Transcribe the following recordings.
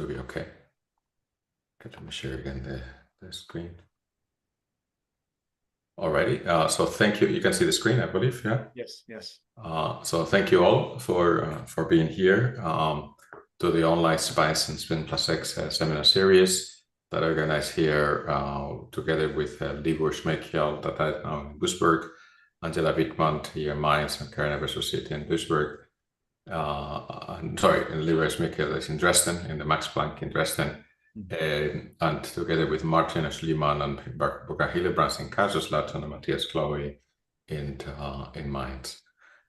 should be okay. Okay, let me share again the screen. Alrighty, so thank you. You can see the screen, I believe, yeah? Yes, yes. So thank you all for being here to the online SPICE and SPIN+X seminar series that I organized here together with Libor Schmekiel, that I now in Duisburg, Angela Wittmann here in Mainz, and Karen Eversociety in Duisburg. Sorry, Libor Schmekiel is in Dresden, in the Max Planck in Dresden. And together with Martin Schliemann and Burkhard Hillebrands in Kaiserslautern and Matthias Chloe in Mainz.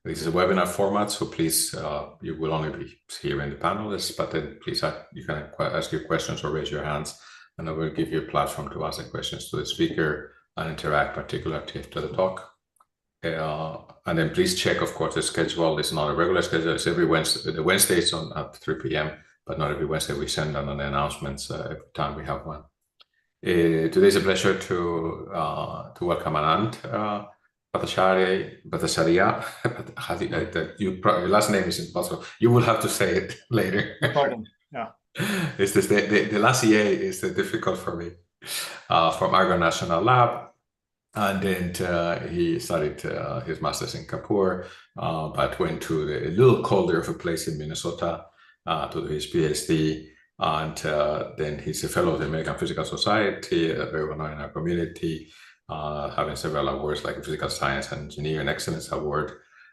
This is a webinar format, so please, you will only be hearing the panelists, but then please, you can ask your questions or raise your hands, and I will give you a platform to ask the questions to the speaker and interact particularly after the talk. And then please check, of course, the schedule. It's not a regular schedule. It's every Wednesday. The Wednesdays on at 3 p.m., but not every Wednesday. We send out the announcements every time we have one. Today's a pleasure to welcome Anand Bhattacharya. Your last name is impossible. You will have to say it later. Pardon. Yeah. It's this, the last EA is difficult for me. From Argonne National Lab. And then he studied his master's in Kapoor, but went to a little colder of a place in Minnesota to do his PhD. And then he's a fellow of the American Physical Society, very well known in our community, having several awards like the Physical Science and Engineering Excellence Award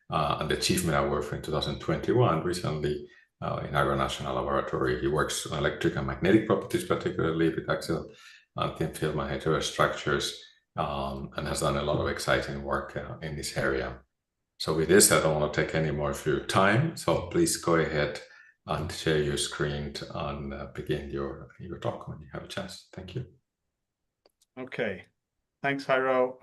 and the Achievement Award for 2021 recently in Argonne National Laboratory. He works on electric and magnetic properties, particularly with axial and thin film and heterostructures. And has done a lot of exciting work in this area. So with this, I don't want to take any more of your time. So please go ahead and share your screen and begin your talk when you have a chance. Thank you. Okay. Thanks, Jairo.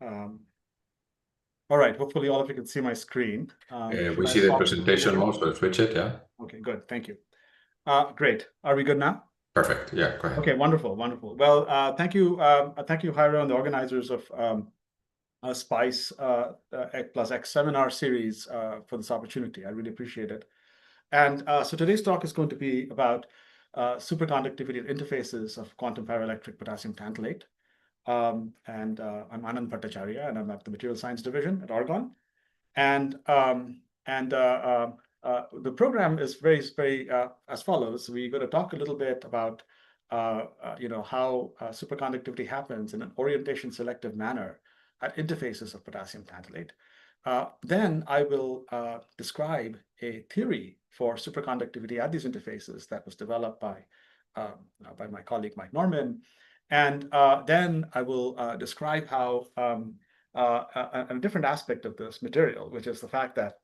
All right. Hopefully all of you can see my screen. We see the presentation mode, so switch it, yeah? Okay, good. Thank you. Great. Are we good now? Perfect. Yeah, go ahead. Okay, wonderful, wonderful. Well, thank you, Jairo, and the organizers of SPICE+X seminar series for this opportunity. I really appreciate it. And so today's talk is going to be about superconductivity interfaces of quantum paraelectric potassium tantalate. And I'm Anand Bhattacharya, and I'm at the Material Science Division at Argonne. And the program is very as follows. We're going to talk a little bit about how superconductivity happens in an orientation selective manner at interfaces of potassium tantalate. Then I will describe a theory for superconductivity at these interfaces that was developed by my colleague Mike Norman. And then I will describe how a different aspect of this material, which is the fact that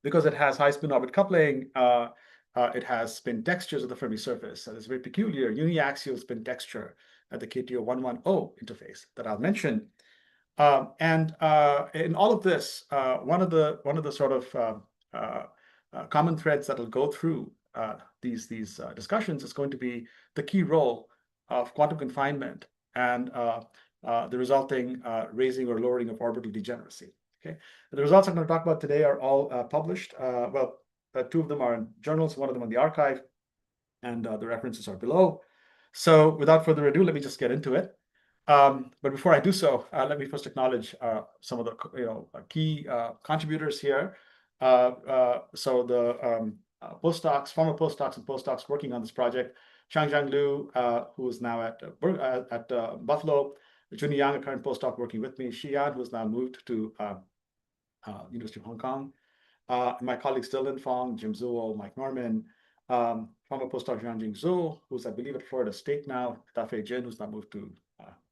because it has high spin orbit coupling, it has spin textures of the Fermi surface. So there's a very peculiar uniaxial spin texture at the KTO 110 interface that I'll mention. And in all of this, one of the sort of common threads that will go through these discussions is going to be the key role of quantum confinement and the resulting raising or lowering of orbital degeneracy. Okay, the results I'm going to talk about today are all published. Two of them are in journals, one of them on the archive, and the references are below. So without further ado, let me just get into it. But before I do so, let me first acknowledge some of the key contributors here. So the postdocs, former postdocs and postdocs working on this project: Changjiang Liu, who is now at Buffalo; Junyi Yang, a current postdoc working with me; Xian, who has now moved to University of Hong Kong; my colleagues Dylan Fong, Jim Zuo, Mike Norman; former postdoc Jianjing Zhou, who's I believe at Florida State now; Dafei Jin, who's now moved to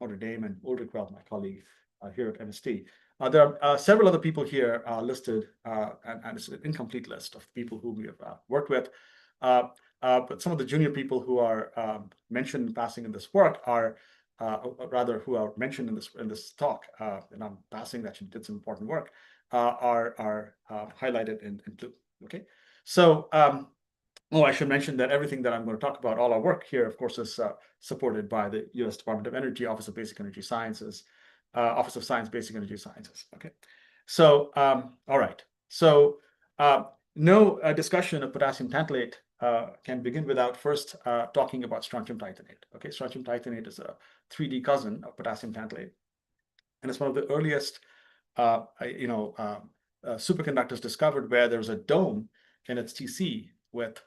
Notre Dame; and Ulrich Weld, my colleague here at MST. There are several other people here listed, and it's an incomplete list of people whom we have worked with. But some of the junior people who are mentioned in passing in this work are, rather, who are mentioned in this talk, and I'm passing that she did some important work, are highlighted in blue. Okay, so I should mention that everything that I'm going to talk about, all our work here, of course, is supported by the U.S. Department of Energy, Office of Basic Energy Sciences, Office of Science, Basic Energy Sciences. Okay, so all right, so no discussion of potassium tantalate can begin without first talking about strontium titanate. Okay, strontium titanate is a 3D cousin of potassium tantalate, and it's one of the earliest, superconductors discovered where there was a dome in its TC with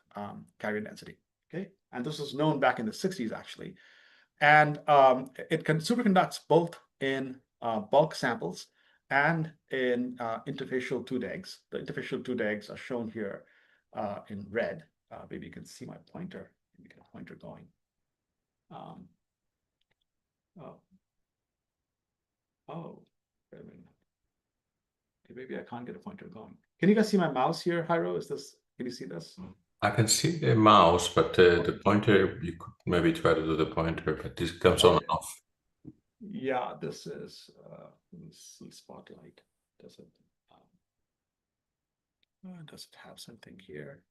carrier density. Okay, and this was known back in the 60s actually, and it can superconducts both in bulk samples and in interfacial 2DEGs. The interfacial 2DEGs are shown here in red. Maybe you can see my pointer. Let me get a pointer going. Wait a minute. Okay, maybe I can't get a pointer going. Can you guys see my mouse here, Jairo? Can you see this? I can see the mouse, but the pointer, you could maybe try to do the pointer, but this comes on and off. Yeah, this is, let me see, Spotlight. Does it have something here?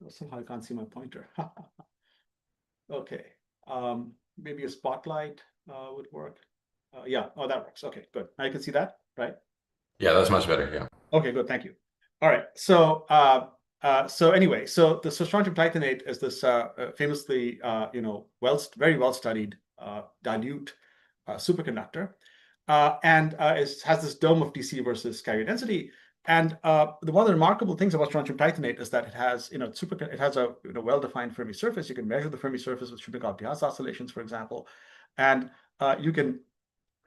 Somehow I can't see my pointer. Okay, maybe a Spotlight would work. Yeah, oh, that works. Okay, good. Now you can see that, right? Yeah, that's much better. Yeah. Okay, good. Thank you. All right. So, anyway, so the strontium titanate is this famously, very well studied dilute superconductor, and has this dome of TC versus carrier density. And one of the remarkable things about strontium titanate is that it has, it has a well-defined Fermi surface. You can measure the Fermi surface with Shubenkow-Diaz oscillations, for example, and you can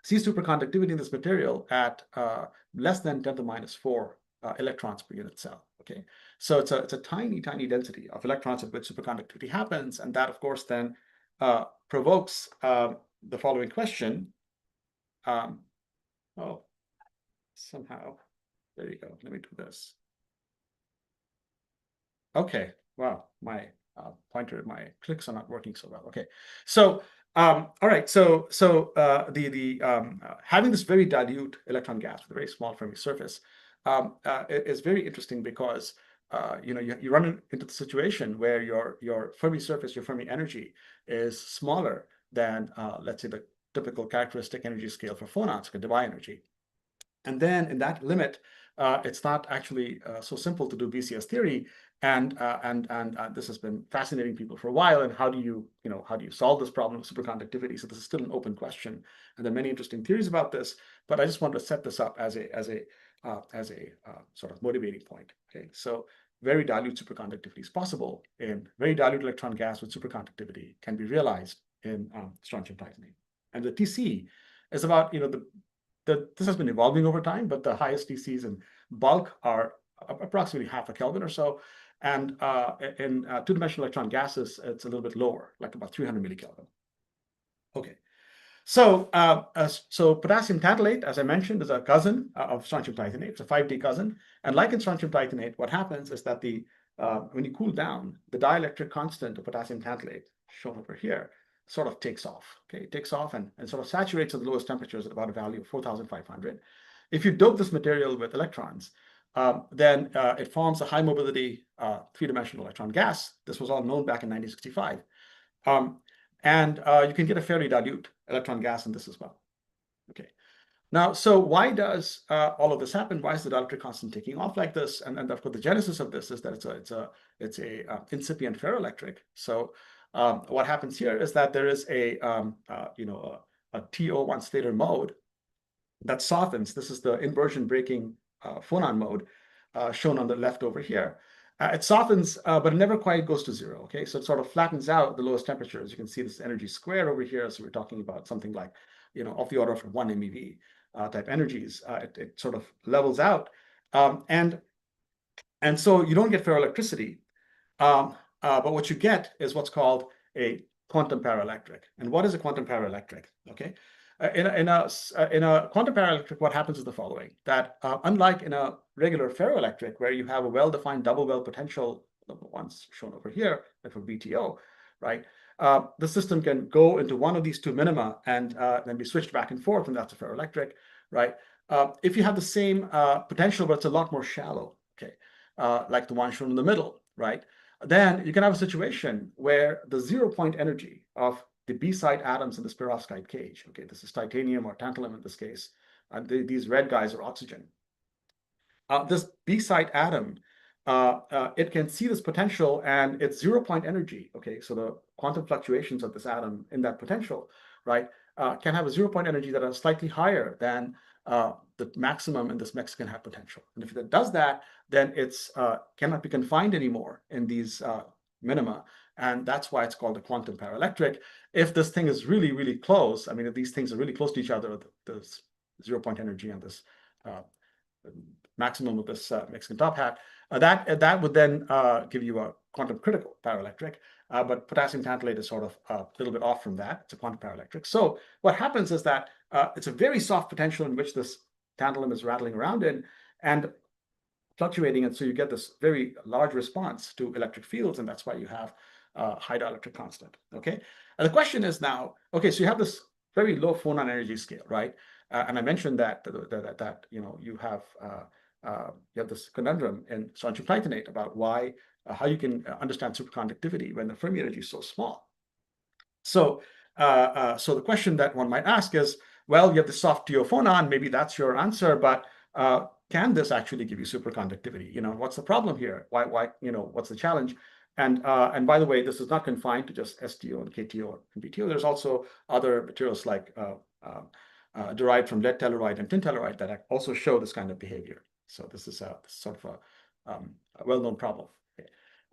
see superconductivity in this material at less than 10⁻⁴ electrons per unit cell. Okay, so it's a tiny density of electrons at which superconductivity happens, and that, of course, then provokes the following question. Somehow, there you go. Let me do this. Okay, wow, my pointer, my clicks are not working so well. Okay, so all right, so having this very dilute electron gas with a very small Fermi surface is very interesting because you run into the situation where your Fermi surface, your Fermi energy, is smaller than let's say the typical characteristic energy scale for phonons, for Debye energy. And then in that limit, it's not actually so simple to do BCS theory, and this has been fascinating people for a while. And how do you solve this problem of superconductivity? So this is still an open question, and there are many interesting theories about this. But I just wanted to set this up as a sort of motivating point. Okay, so very dilute superconductivity is possible, and very dilute electron gas with superconductivity can be realized in strontium titanate. And the TC is about this has been evolving over time, but the highest TCs in bulk are approximately half a Kelvin or so. And in two-dimensional electron gases, it's a little bit lower, like about 300 millikelvin. Okay, so potassium tantalate, as I mentioned, is a cousin of strontium titanate. It's a 5D cousin. And like in strontium titanate, what happens is that when you cool down, the dielectric constant of potassium tantalate, shown over here, sort of takes off. Okay, it takes off and sort of saturates at the lowest temperatures at about a value of 4,500. If you dope this material with electrons, then it forms a high mobility three-dimensional electron gas. This was all known back in 1965. And you can get a fairly dilute electron gas in this as well. Okay. Now, so why does all of this happen? Why is the dielectric constant taking off like this? And of course, the genesis of this is that it's a incipient ferroelectric. So what happens here is that there is a TO1 stator mode that softens. This is the inversion breaking phonon mode shown on the left over here. It softens, but it never quite goes to zero. Okay, so it sort of flattens out the lowest temperatures. You can see this energy square over here. So we're talking about something like, of the order of 1 MeV type energies. It sort of levels out, and so you don't get ferroelectricity. But what you get is what's called a quantum paraelectric. And what is a quantum paraelectric? Okay, in a quantum paraelectric, what happens is the following: that unlike in a regular ferroelectric, where you have a well-defined double well potential, the ones shown over here, like for BTO, right? The system can go into one of these two minima and then be switched back and forth, and that's a ferroelectric, right? If you have the same potential, but it's a lot more shallow, okay, like the one shown in the middle, right? Then you can have a situation where the 0-point energy of the B-side atoms in this perovskite cage, okay, this is titanium or tantalum in this case, and these red guys are oxygen. this B site atom, it can see this potential and its 0-point energy, okay? So the quantum fluctuations of this atom in that potential, right, can have a 0-point energy that are slightly higher than the maximum in this Mexican hat potential. And if it does that, then it's cannot be confined anymore in these minima. And that's why it's called a quantum paraelectric. If this thing is really, really close, I mean, if these things are really close to each other, the 0-point energy and this maximum of this Mexican top hat, that would then give you a quantum critical paraelectric. But potassium tantalate is sort of a little bit off from that. It's a quantum paraelectric. So what happens is that it's a very soft potential in which this tantalum is rattling around in and fluctuating. And so you get this very large response to electric fields. And that's why you have high dielectric constant. Okay. And the question is now, okay, so you have this very low phonon energy scale, right? And I mentioned that you have this conundrum in strontium titanate about why how you can understand superconductivity when the Fermi energy is so small. So so the question that one might ask is, well, you have the soft TO phonon, maybe that's your answer, but can this actually give you superconductivity? What's the problem here? Why what's the challenge? And by the way, this is not confined to just STO and KTO and BTO. There's also other materials like derived from lead telluride and tin telluride that also show this kind of behavior. So this is sort of a well-known problem.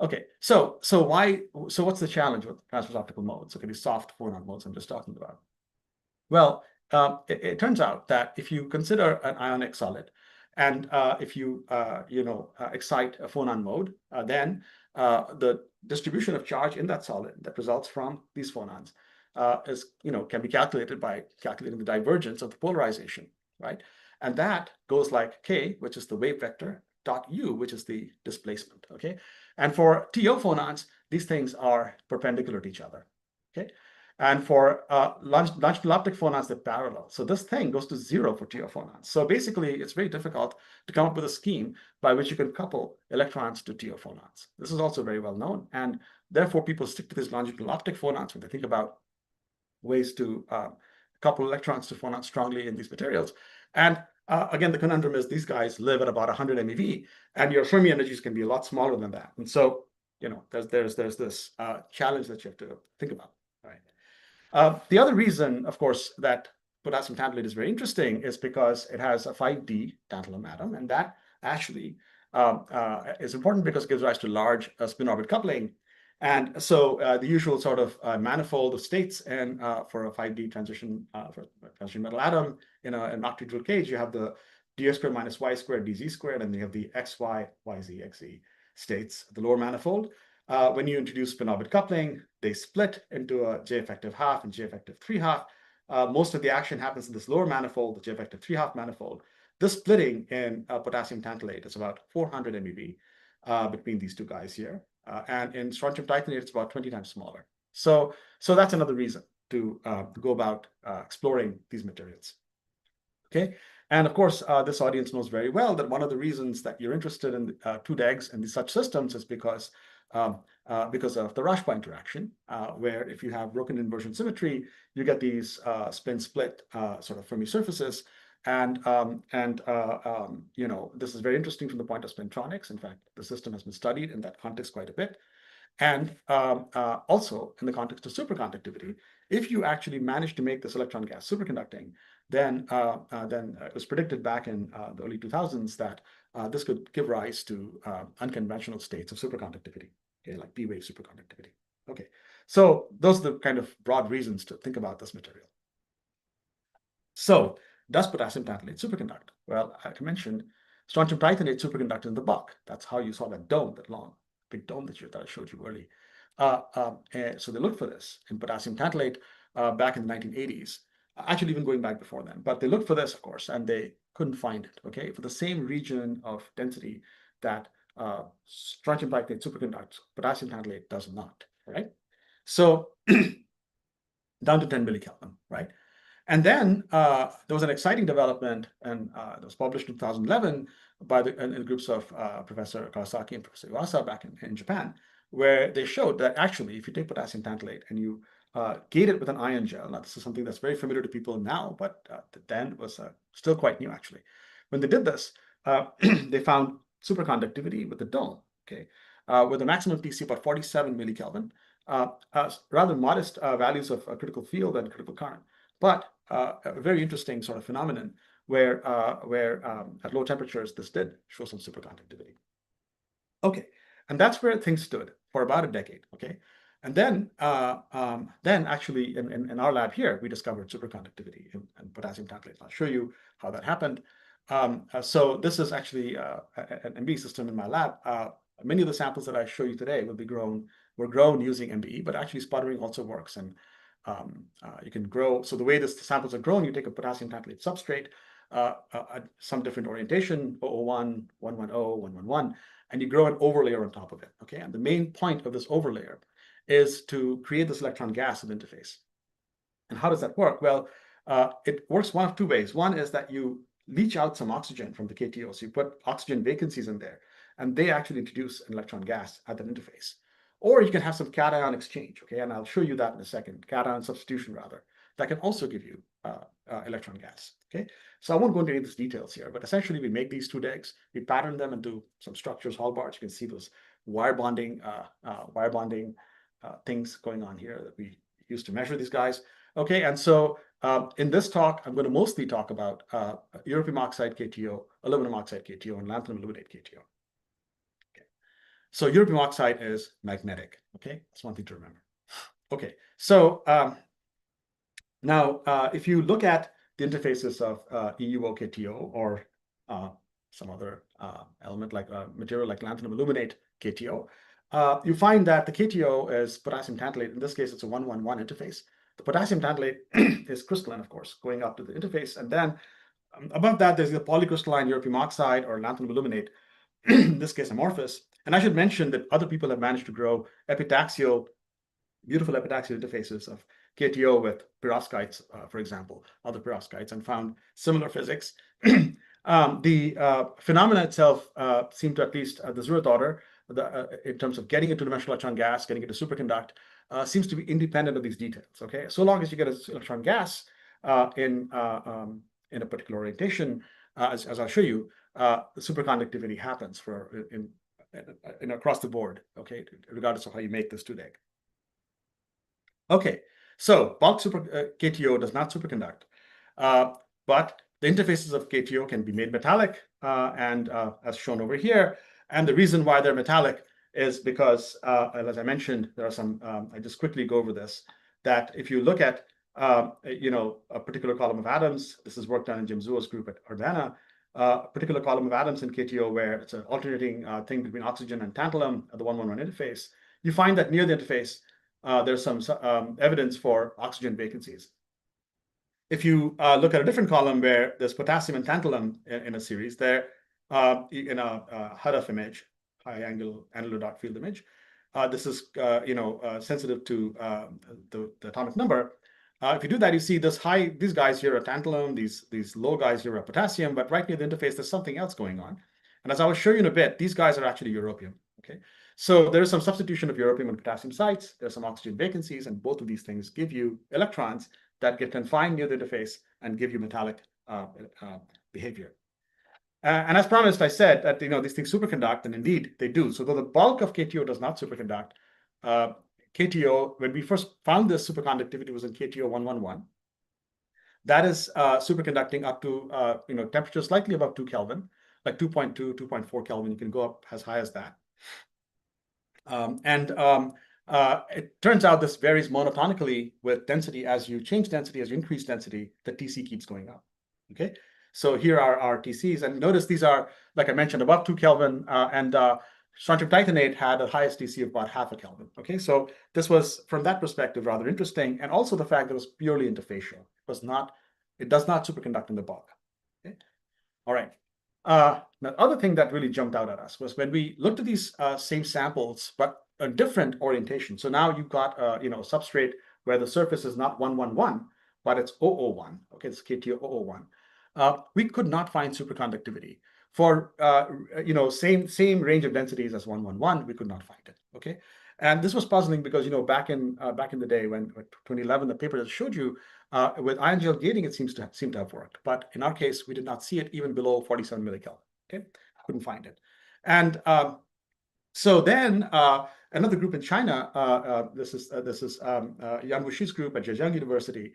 Okay, so what's the challenge with transverse optical modes? Okay, these soft phonon modes I'm just talking about. Well, it turns out that if you consider an ionic solid, and if you excite a phonon mode, then the distribution of charge in that solid that results from these phonons can be calculated by calculating the divergence of the polarization, right? And that goes like k, which is the wave vector, dot u, which is the displacement, okay? And for TO phonons, these things are perpendicular to each other, okay? And for longitudinal optic phonons, they're parallel. So this thing goes to 0 for TO phonons. So basically, it's very difficult to come up with a scheme by which you can couple electrons to TO phonons. This is also very well known. And therefore, people stick to these longitudinal optic phonons when they think about ways to couple electrons to phonons strongly in these materials. And again, the conundrum is these guys live at about 100 MeV, and your Fermi energies can be a lot smaller than that. And so, there's this challenge that you have to think about. Right. The other reason, of course, that potassium tantalate is very interesting is because it has a 5D tantalum atom, and that actually is important because it gives rise to large spin orbit coupling. And so the usual sort of manifold of states and for a 5D transition for a transition metal atom in an octahedral cage, you have the dx squared minus y squared dz squared, and you have the xy, yz, xz states, the lower manifold. When you introduce spin orbit coupling, they split into a J effective half and J effective 3/2. Most of the action happens in this lower manifold, the J effective 3/2 manifold. This splitting in potassium tantalate is about 400 MeV between these two guys here. And in strontium titanate, it's about 20 times smaller. So that's another reason to go about exploring these materials. Okay, and of course, this audience knows very well that one of the reasons that you're interested in 2DEGs and such systems is because of the Rashba interaction, where if you have broken inversion symmetry, you get these spin split sort of Fermi surfaces. And this is very interesting from the point of spintronics. In fact, the system has been studied in that context quite a bit. And also in the context of superconductivity, if you actually manage to make this electron gas superconducting, then it was predicted back in the early 2000s that this could give rise to unconventional states of superconductivity, okay, like P-wave superconductivity. Okay, so those are the kind of broad reasons to think about this material. So does potassium tantalate superconduct? Well, like I mentioned, strontium titanate superconducts in the buck. That's how you saw that dome, that long, big dome that I showed you early. So they looked for this in potassium tantalate back in the 1980s, actually even going back before then. But they looked for this, of course, and they couldn't find it, okay, for the same region of density that strontium titanate superconducts, potassium tantalate does not, right? So down to 10 millikelvin, right? And then there was an exciting development, and it was published in 2011 by in groups of Professor Kawasaki and Professor Iwasa back in Japan, where they showed that actually, if you take potassium tantalate and you gate it with an ion gel, now this is something that's very familiar to people now, but then was still quite new actually. When they did this, they found superconductivity with the dome, okay, with a maximum TC about 47 millikelvin, rather modest values of critical field and critical current, but a very interesting sort of phenomenon where at low temperatures this did show some superconductivity. Okay, and that's where things stood for about a decade. Okay, and then actually in our lab here we discovered superconductivity in potassium tantalate. I'll show you how that happened. So this is actually an MBE system in my lab. Many of the samples that I show you today were grown using MBE, but actually sputtering also works, and you can grow. So the way the samples are grown, you take a potassium tantalate substrate, some different orientation, 001, 110, 111, and you grow an overlayer on top of it. Okay, and the main point of this overlayer is to create this electron gas at the interface. And how does that work? Well, it works one of two ways. One is that you leach out some oxygen from the KTO. So you put oxygen vacancies in there, and they actually introduce an electron gas at that interface. Or you can have some cation exchange, okay? And I'll show you that in a second, cation substitution rather, that can also give you electron gas, okay? So I won't go into any of these details here, but essentially we make these two DEGs, we pattern them into some structures, hall bars. You can see those wire bonding things going on here that we use to measure these guys. Okay, and so in this talk, I'm going to mostly talk about europium oxide KTO, aluminum oxide KTO, and lanthanum aluminate KTO. Okay, so europium oxide is magnetic. Okay, that's one thing to remember. Okay, so now if you look at the interfaces of EUO KTO or some other element like material like lanthanum aluminate KTO, you find that the KTO is potassium tantalate. In this case, it's a 111 interface. The potassium tantalate is crystalline, of course, going up to the interface. And then above that, there's the polycrystalline europium oxide or lanthanum aluminate, in this case, amorphous. And I should mention that other people have managed to grow epitaxial, beautiful epitaxial interfaces of KTO with perovskites, for example, other perovskites, and found similar physics. The phenomena itself seem to, at least at the zeroth order, in terms of getting into dimensional electron gas, getting into superconduct, seems to be independent of these details. Okay, so long as you get an electron gas in a particular orientation, as I'll show you, the superconductivity happens in across the board. Okay, regardless of how you make this 2-DEG. Okay, so bulk KTO does not superconduct, but the interfaces of KTO can be made metallic, and as shown over here. And the reason why they're metallic is because, as I mentioned, there are some, I just quickly go over this, that if you look at, a particular column of atoms, this is work done in Jim Zuo's group at Urbana, a particular column of atoms in KTO where it's an alternating thing between oxygen and tantalum at the 111 interface, you find that near the interface, there's some evidence for oxygen vacancies. If you look at a different column where there's potassium and tantalum in a series, there in a HUDF image, high angle annular dot field image, this is sensitive to the atomic number. If you do that, you see these guys here are tantalum, these low guys here are potassium, but right near the interface, there's something else going on. And as I will show you in a bit, these guys are actually europium. Okay, so there's some substitution of europium and potassium sites. There's some oxygen vacancies, and both of these things give you electrons that get confined near the interface and give you metallic behavior. And as promised, I said that these things superconduct, and indeed they do. So though the bulk of KTO does not superconduct, KTO, when we first found this superconductivity was in KTO 111. That is superconducting up to temperatures slightly above 2 Kelvin, like 2.2, 2.4 Kelvin. You can go up as high as that. It turns out this varies monotonically with density. As you change density, as you increase density, the TC keeps going up. Okay, so here are our TCs, and notice these are, like I mentioned, above 2 Kelvin, and strontium titanate had the highest TC of about half a Kelvin. Okay, so this was, from that perspective, rather interesting, and also the fact that it was purely interfacial. It does not superconduct in the bulk. Okay, all right. The other thing that really jumped out at us was when we looked at these same samples, but a different orientation. So now you've got a substrate where the surface is not 111, but it's 001. Okay, it's KTO 001. We could not find superconductivity for same range of densities as 111. We could not find it. Okay, and this was puzzling because back in the day when 2011, the paper that showed you with ion gel gating, it seemed to have worked, but in our case we did not see it even below 47 millikelvin. Okay, couldn't find it. And so then another group in China, this is Yan Wuxi's group at Zhejiang University,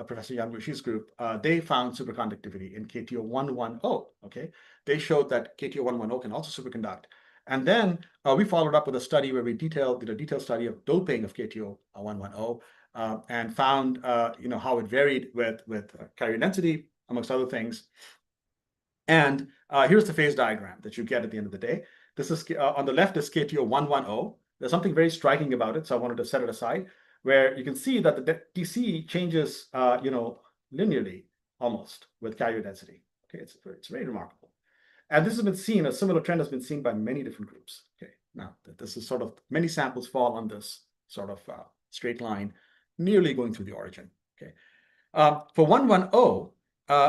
Professor Yan Wuxi's group, they found superconductivity in KTO 110. Okay, they showed that KTO 110 can also superconduct. And then we followed up with a study where we did a detailed study of doping of KTO 110 and found how it varied with carrier density, amongst other things. And here's the phase diagram that you get at the end of the day. This is on the left is KTO 110. There's something very striking about it, so I wanted to set it aside, where you can see that the TC changes, linearly almost with carrier density. Okay, it's very remarkable. And this has been seen, a similar trend has been seen by many different groups. Okay, now this is sort of many samples fall on this sort of straight line, nearly going through the origin. Okay, for 110,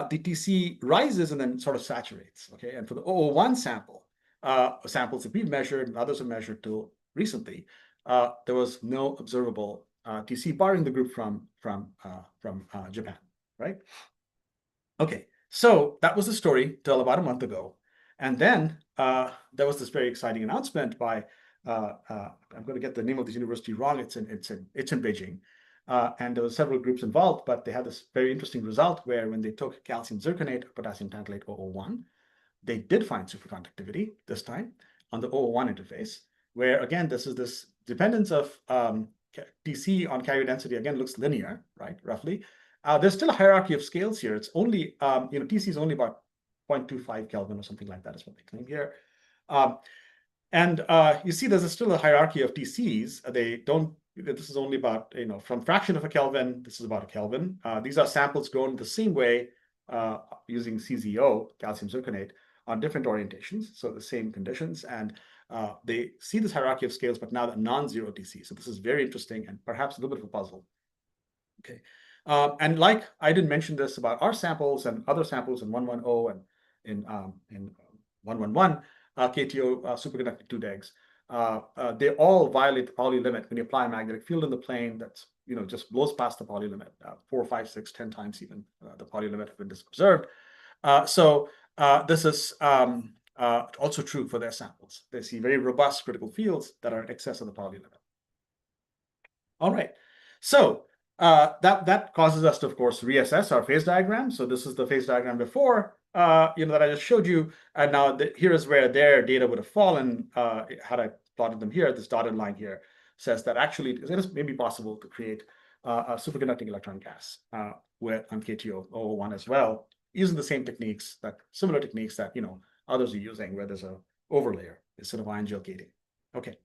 the TC rises and then sort of saturates. Okay, and for the 001 samples that we've measured and others have measured till recently, there was no observable TC, barring the group from Japan, right? Okay, so that was the story till about a month ago. And then there was this very exciting announcement by, I'm going to get the name of this university wrong, it's in Beijing. And there were several groups involved, but they had this very interesting result where when they took calcium zirconate or potassium tantalate 001, they did find superconductivity this time on the 001 interface, where again, this dependence of TC on carrier density, again, looks linear, right, roughly. There's still a hierarchy of scales here. It's only, TC is only about 0.25 Kelvin or something like that is what they claim here. And you see there's still a hierarchy of TCs. This is only about, from fraction of a Kelvin, this is about a Kelvin. These are samples grown the same way using CZO, calcium zirconate, on different orientations, so the same conditions. And they see this hierarchy of scales, but now the non-zero TC. So this is very interesting and perhaps a little bit of a puzzle. Okay. And like I didn't mention this about our samples and other samples in 110 and in 111, KTO superconducting 2 DEGs, they all violate the Pauli limit when you apply a magnetic field in the plane that's, just blows past the Pauli limit, 4, 5, 6, 10 times even the Pauli limit have been observed. So this is also true for their samples. They see very robust critical fields that are in excess of the Pauli limit. All right, so that causes us to, of course, reassess our phase diagram. So this is the phase diagram before, that I just showed you. And now here is where their data would have fallen had I plotted them here. This dotted line here says that actually it is maybe possible to create a superconducting electron gas on KTO 001 as well, using the same techniques, similar techniques that others are using, where there's a overlayer instead of ion gel gating. Okay.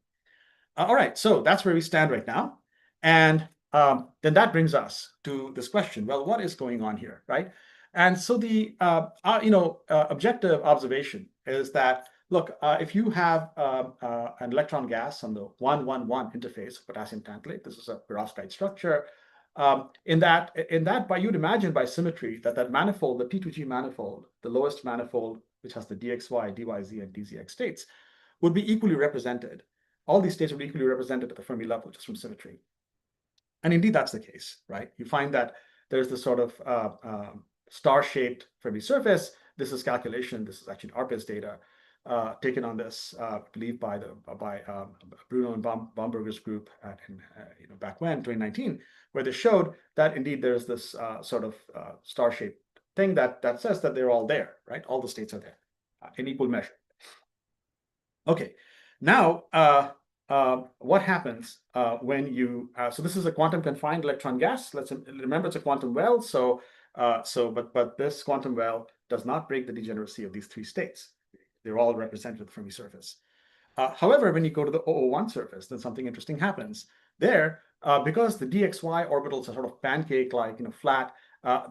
All right, so that's where we stand right now. And then that brings us to this question, well, what is going on here, right? And so the objective observation is that, look, if you have an electron gas on the 111 interface of potassium tantalate, this is a perovskite structure, in that you'd imagine by symmetry that manifold, the P2G manifold, the lowest manifold, which has the dxy, dyz, and dzx states, would be equally represented. All these states would be equally represented at the Fermi level, just from symmetry. And indeed, that's the case, right? You find that there's this sort of star-shaped Fermi surface. This is calculation. This is actually ARPA's data taken on this, I believe, by Bruno and Baumberger's group back when, 2019, where they showed that indeed there's this sort of star-shaped thing that says that they're all there, right? All the states are there in equal measure. Okay, now what happens when you, so this is a quantum confined electron gas. Let's remember it's a quantum well. But this quantum well does not break the degeneracy of these 3 states. They're all represented at the Fermi surface. However, when you go to the 001 surface, then something interesting happens. There, because the dxy orbitals are sort of pancake-like, flat,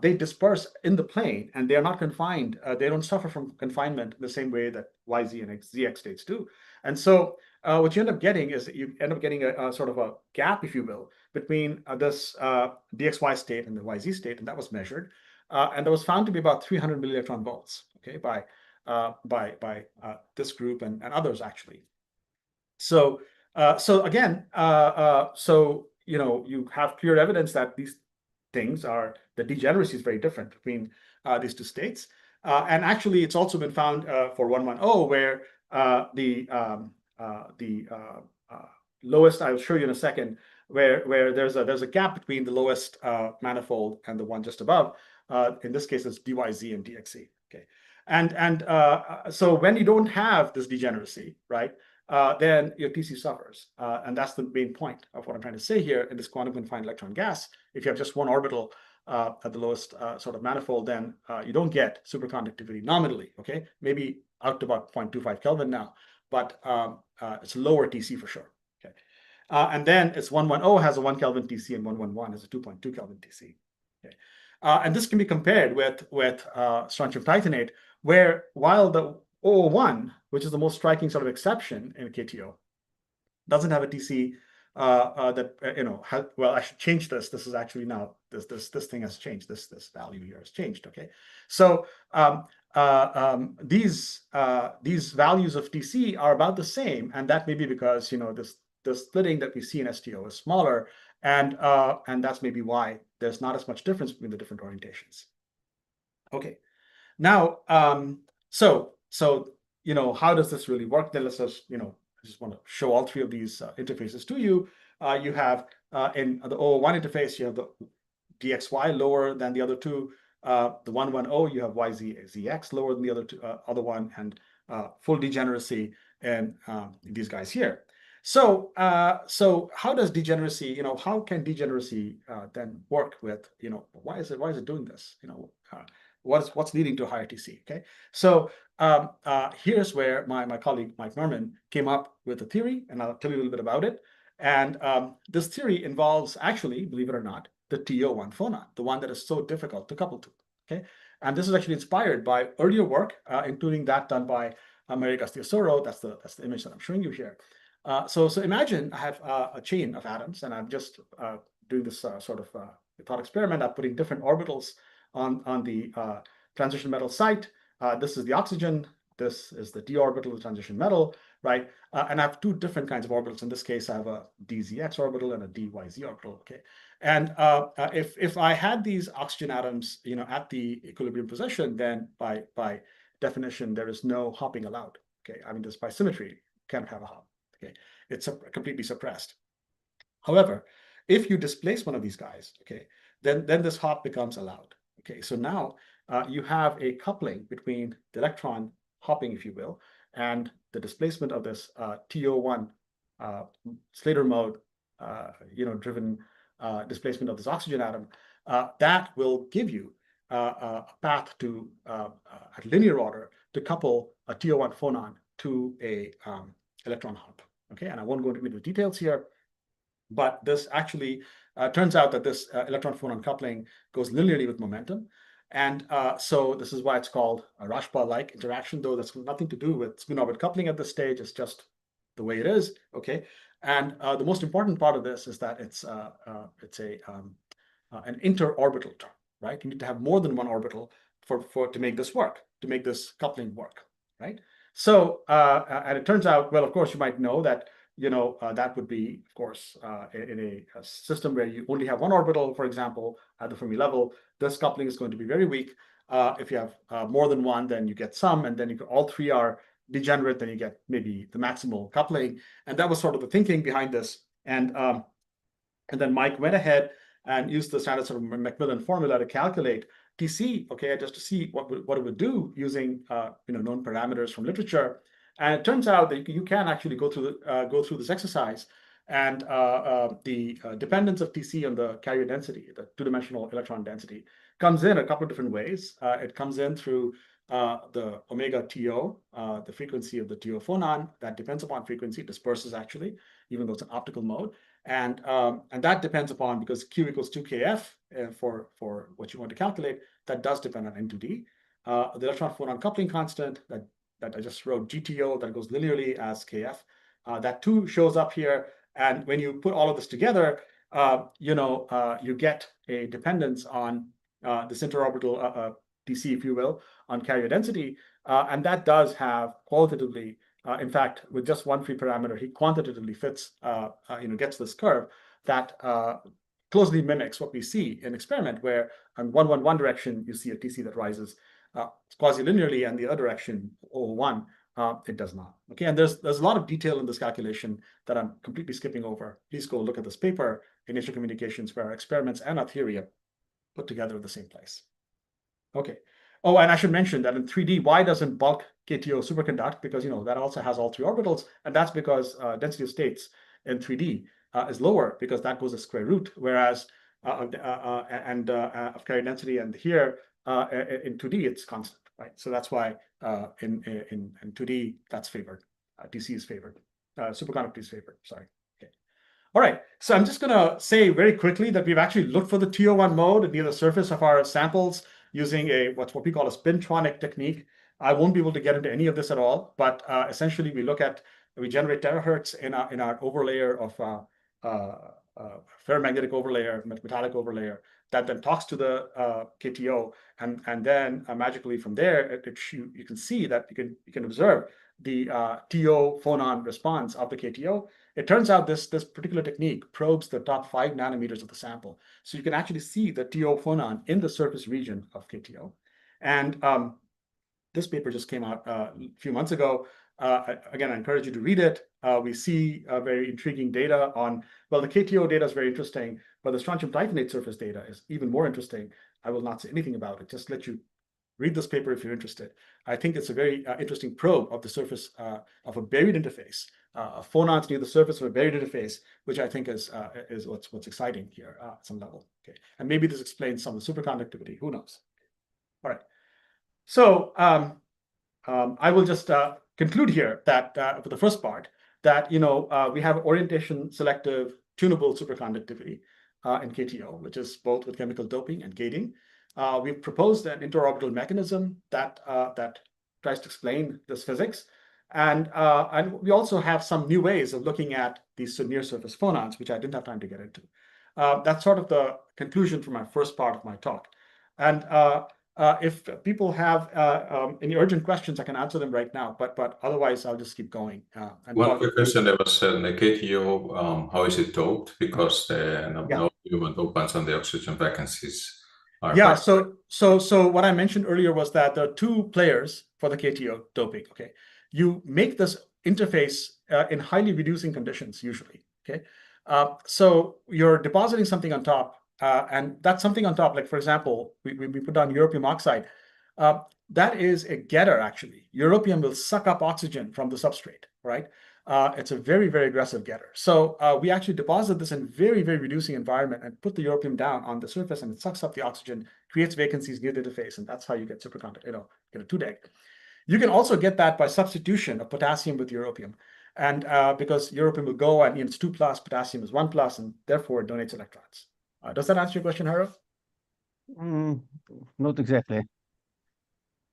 they disperse in the plane and they are not confined. They don't suffer from confinement in the same way that YZ and ZX states do. And so what you end up getting is that you end up getting a sort of a gap, if you will, between this dxy state and the YZ state, and that was measured. And that was found to be about 300 millielectron volts, okay, by this group and others, actually. So again, you have clear evidence that these things are, the degeneracy is very different between these 2 states. And actually, it's also been found for 110, where the lowest, I'll show you in a second, where there's a gap between the lowest manifold and the one just above. In this case, it's dyz and dxc. Okay, and so when you don't have this degeneracy, right, then your TC suffers, and that's the main point of what I'm trying to say here in this quantum confined electron gas. If you have just one orbital at the lowest sort of manifold, then you don't get superconductivity nominally. Okay, maybe out to about 0.25 Kelvin now, but it's lower TC for sure. Okay, and then it's 110 has a 1 Kelvin TC and 111 has a 2.2 Kelvin TC. Okay, and this can be compared with strontium titanate, where while the 001, which is the most striking sort of exception in KTO, doesn't have a TC that well, I should change this. This is actually now this thing has changed. This value here has changed. Okay, so these values of TC are about the same, and that may be because the splitting that we see in STO is smaller, and that's maybe why there's not as much difference between the different orientations. Okay, now so how does this really work? Then let's just I just want to show all three of these interfaces to you. You have in the 001 interface, you have the dxy lower than the other two. The 110, you have yzx lower than the other one, and full degeneracy in these guys here. So how does degeneracy, how can degeneracy then work with, why is it doing this? What's leading to higher TC? Okay, so here's where my colleague Mike Norman came up with a theory, and I'll tell you a little bit about it. And this theory involves, actually, believe it or not, the TO1 phonon, the one that is so difficult to couple to. Okay, and this is actually inspired by earlier work, including that done by Maria Gastiosoro. That's the image that I'm showing you here. So imagine I have a chain of atoms, and I'm just doing this sort of thought experiment. I'm putting different orbitals on the transition metal site. This is the oxygen. This is the d orbital of the transition metal, right? And I have two different kinds of orbitals. In this case, I have a dzx orbital and a dyz orbital. Okay, and if I had these oxygen atoms, at the equilibrium position, then by definition there is no hopping allowed. Okay, I mean, this by symmetry you can't have a hop. Okay, it's completely suppressed. However, if you displace one of these guys, okay, then this hop becomes allowed. Okay, so now you have a coupling between the electron hopping, if you will, and the displacement of this TO1 Slater mode, driven displacement of this oxygen atom. That will give you a path to at linear order to couple a TO1 phonon to a electron hop. Okay, and I won't go into the details here, but this actually turns out that this electron phonon coupling goes linearly with momentum. And so this is why it's called a Rashba-like interaction, though that's nothing to do with spin-orbit coupling at this stage. It's just the way it is. Okay, and the most important part of this is that it's an interorbital term, right? You need to have more than one orbital to make this work, to make this coupling work, right? So and it turns out, well, of course, you might know that that would be, of course, in a system where you only have one orbital, for example, at the Fermi level, this coupling is going to be very weak. If you have more than one, then you get some, and then all three are degenerate, then you get maybe the maximal coupling. And that was sort of the thinking behind this. And then Mike went ahead and used the standard sort of Macmillan formula to calculate TC, okay, just to see what it would do using known parameters from literature. And it turns out that you can actually go through this exercise, and the dependence of TC on the carrier density, the two-dimensional electron density, comes in a couple of different ways. It comes in through the omega TO, the frequency of the TO phonon. That depends upon frequency. It disperses actually, even though it's an optical mode. And that depends upon, because Q equals 2kF for what you want to calculate, that does depend on N2D. The electron phonon coupling constant that I just wrote, GTO, that goes linearly as KF. That too shows up here. And when you put all of this together, you get a dependence on this interorbital TC, if you will, on carrier density. And that does have qualitatively, in fact, with just one free parameter, he quantitatively fits, gets this curve that closely mimics what we see in experiment, where on 111 direction, you see a TC that rises quasi-linearly and the other direction, O1, it does not. Okay, and there's a lot of detail in this calculation that I'm completely skipping over. Please go look at this paper in Nature Communications where our experiments and our theory are put together in the same place. Okay. Oh, and I should mention that in 3D, why doesn't bulk KTO superconduct? Because that also has all 3 orbitals, and that's because density of states in 3D is lower because that goes a square root, whereas of carrier density, and here in 2D it's constant, right? So that's why in 2D that's favored. DC is favored. Superconductivity is favored. Sorry. Okay. All right. So I'm just gonna say very quickly that we've actually looked for the TO1 mode near the surface of our samples using what we call a spintronic technique. I won't be able to get into any of this at all, but essentially we generate terahertz in our overlayer of ferromagnetic overlayer, metallic overlayer, that then talks to the KTO, and then magically from there, you can see that you can observe the TO phonon response of the KTO. It turns out this particular technique probes the top 5 nanometers of the sample. So you can actually see the TO phonon in the surface region of KTO. And this paper just came out a few months ago. Again, I encourage you to read it. We see very intriguing data on, well, the KTO data is very interesting, but the strontium titanate surface data is even more interesting. I will not say anything about it, just let you read this paper if you're interested. I think it's a very interesting probe of the surface of a buried interface, phonons near the surface of a buried interface, which I think is what's exciting here at some level. Okay, and maybe this explains some of the superconductivity. Who knows? All right. So I will just conclude here that for the first part, that we have orientation selective tunable superconductivity in KTO, which is both with chemical doping and gating. We've proposed an interorbital mechanism that tries to explain this physics, and we also have some new ways of looking at these near surface phonons, which I didn't have time to get into. That's sort of the conclusion for my first part of my talk. And if people have any urgent questions, I can answer them right now, but otherwise I'll just keep going. One quick question, there was the KTO, how is it doped? Because the human dopants and the oxygen vacancies are... Yeah, so what I mentioned earlier was that there are 2 players for the KTO doping, okay? You make this interface in highly reducing conditions usually, okay? So you're depositing something on top, and that's something on top, like for example, we put down europium oxide. That is a getter, actually. Europium will suck up oxygen from the substrate, right? It's a very, very aggressive getter. So we actually deposit this in very, very reducing environment and put the europium down on the surface, and it sucks up the oxygen, creates vacancies near the interface, and that's how you get superconductivity, get a 2-deg. You can also get that by substitution of potassium with europium. And because europium will go and it's 2+, potassium is 1+, and therefore it donates electrons. Does that answer your question, Haro? Not exactly.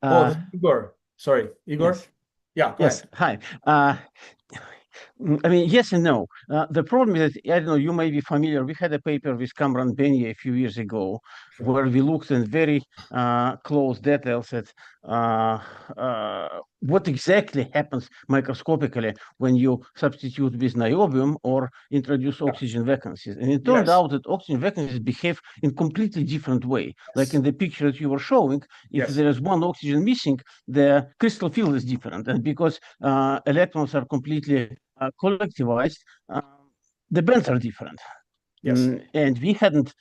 Oh, this is Igor. Sorry, Igor? Yes. Yeah, go yes. ahead. Hi. I mean, yes and no. The problem is that, I don't know, you may be familiar. We had a paper with Cameron Benny a few years ago, where we looked in very close details at what exactly happens microscopically when you substitute with niobium or introduce oxygen vacancies. And it turned out that oxygen vacancies behave in completely different way. Like in the picture that you were showing, if there is one oxygen missing, the crystal field is different. And because electrons are completely collectivized, the bands are different. And we hadn't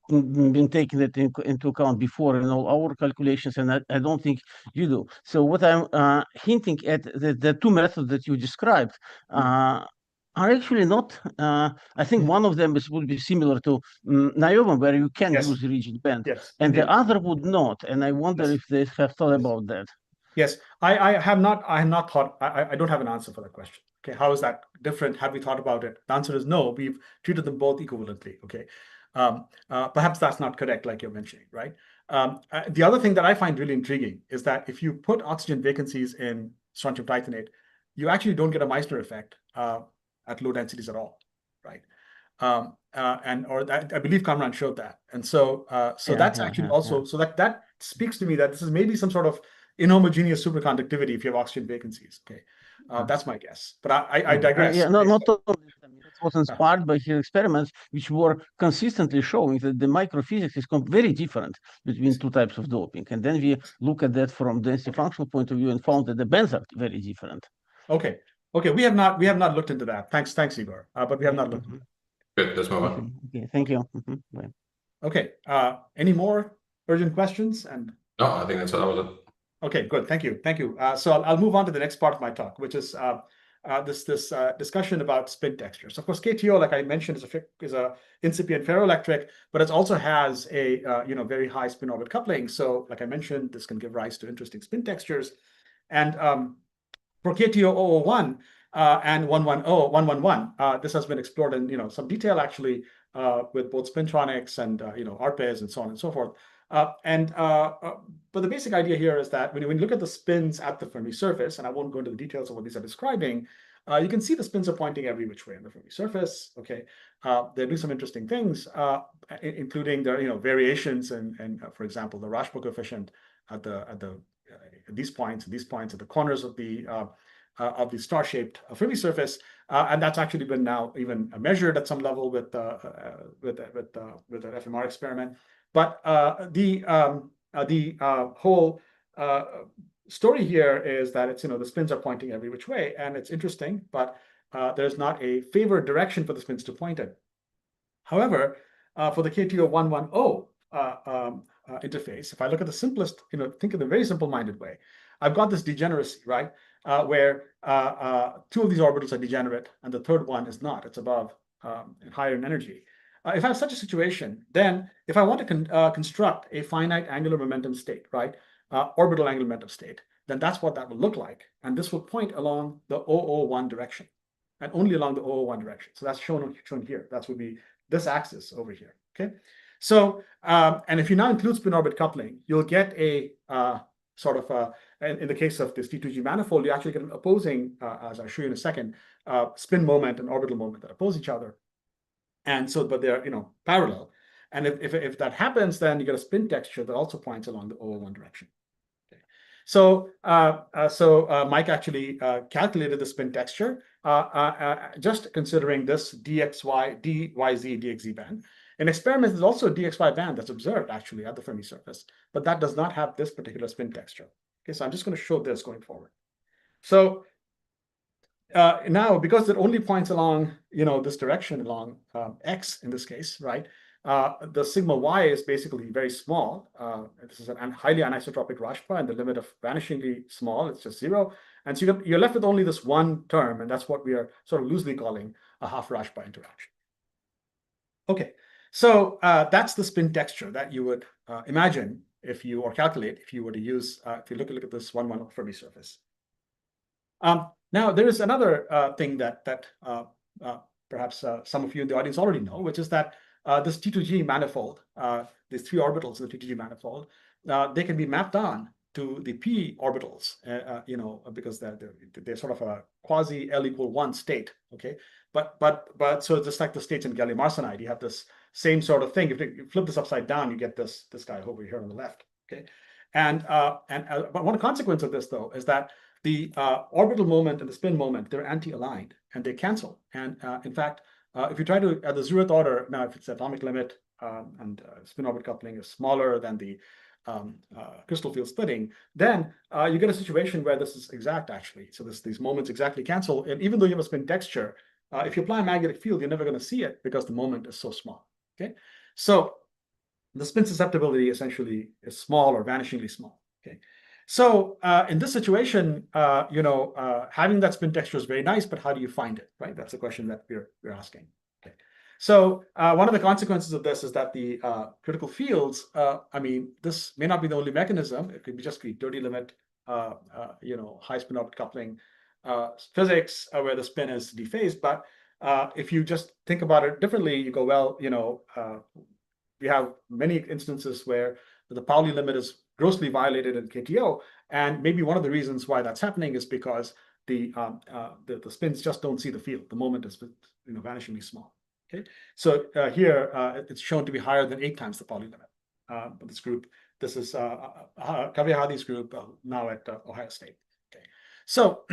been taking that into account before in all our calculations, and I don't think you do. So what I'm hinting at, the 2 methods that you described are actually not, I think one of them would be similar to niobium, where you can use the rigid band, and the other would not. And I wonder if they have thought about that. Yes, I have not thought, I don't have an answer for that question. Okay, how is that different? Have we thought about it? The answer is no, we've treated them both equivalently, okay? Perhaps that's not correct, like you're mentioning, right? The other thing that I find really intriguing is that if you put oxygen vacancies in strontium titanate, you actually don't get a Meissner effect at low densities at all, right? I believe Kamran showed that. And so that's actually also, so that speaks to me that this is maybe some sort of inhomogeneous superconductivity if you have oxygen vacancies. Okay, that's my guess. But I digress. Yeah, not totally. was inspired by his experiments, which were consistently showing that the microphysics is very different between two types of doping. And then we look at that from density functional point of view and found that the bands are very different. Okay. Okay. We have not looked into that. Thanks, Igor. But we have not looked into that. Good. Let's move on. Okay. Thank you. Bye. Okay. Any more urgent questions? And no, I think that was it. Okay, good. Thank you. Thank you. So I'll move on to the next part of my talk, which is this discussion about spin textures. Of course, KTO, like I mentioned, is a incipient ferroelectric, but it also has a very high spin orbit coupling. So, like I mentioned, this can give rise to interesting spin textures. And for KTO 001 and 111, this has been explored in some detail actually with both spintronics and ARPEs and so on and so forth. But the basic idea here is that when you look at the spins at the Fermi surface, and I won't go into the details of what these are describing, you can see the spins are pointing every which way on the Fermi surface. Okay, they do some interesting things, including their variations and for example, the Rashba coefficient at these points, at the corners of the star-shaped Fermi surface, and that's actually been now even measured at some level with the FMR experiment. But the whole story here is that it's the spins are pointing every which way, and it's interesting, but there's not a favored direction for the spins to point in. However, for the KTO 110 interface, if I look at the simplest, think of the very simple-minded way, I've got this degeneracy, right, where two of these orbitals are degenerate, and the third one is not. It's above higher in energy. If I have such a situation, then if I want to construct a finite angular momentum state, right, orbital angular momentum state, then that's what that will look like. And this will point along the 001 direction, and only along the 001 direction. So that's shown here. That would be this axis over here, okay? So, and if you now include spin orbit coupling, you'll get a sort of, in the case of this T2G manifold, you actually get an opposing, as I'll show you in a second, spin moment and orbital moment that oppose each other. And so, but they're parallel. And if that happens, then you get a spin texture that also points along the 001 direction. Okay. So Mike actually calculated the spin texture just considering this DXY, DYZ, DXZ band. In experiments, there's also a DXY band that's observed actually at the Fermi surface, but that does not have this particular spin texture. Okay, so I'm just going to show this going forward. So now, because it only points along, this direction along X in this case, right? The sigma Y is basically very small. This is a highly anisotropic Rashba, and the limit of vanishingly small, it's just 0. And so you're left with only this one term, and that's what we are sort of loosely calling a half Rashba interaction. Okay, so that's the spin texture that you would imagine if you were to use, if you look at this 110 Fermi surface. Now, there is another thing that perhaps some of you in the audience already know, which is that this T2G manifold, these three orbitals in the T2G manifold, they can be mapped on to the p orbitals, because they're sort of a quasi L=1 state. Okay, but so just like the states in gallium arsenide, you have this same sort of thing. If you flip this upside down, you get this guy over here on the left. Okay, but one consequence of this though is that the orbital moment and the spin moment, they're anti-aligned and they cancel. And in fact, if you try to, at the 0th order, now if it's atomic limit and spin orbit coupling is smaller than the crystal field splitting, then you get a situation where this is exact actually. So these moments exactly cancel. And even though you have a spin texture, if you apply a magnetic field, you're never going to see it because the moment is so small. Okay, so the spin susceptibility essentially is small or vanishingly small. Okay. So in this situation, having that spin texture is very nice, but how do you find it, right? That's the question that we're asking. Okay. So one of the consequences of this is that the critical fields, this may not be the only mechanism. It could be just dirty limit, high spin orbit coupling physics where the spin is dephased. But if you just think about it differently, you go, well, we have many instances where the Pauli limit is grossly violated in KTO, and maybe one of the reasons why that's happening is because the spins just don't see the field. The moment is vanishingly small. Okay, so here it's shown to be higher than 8 times the Pauli limit. But this group, this is Kavyahadi's group now at Ohio State. Okay, so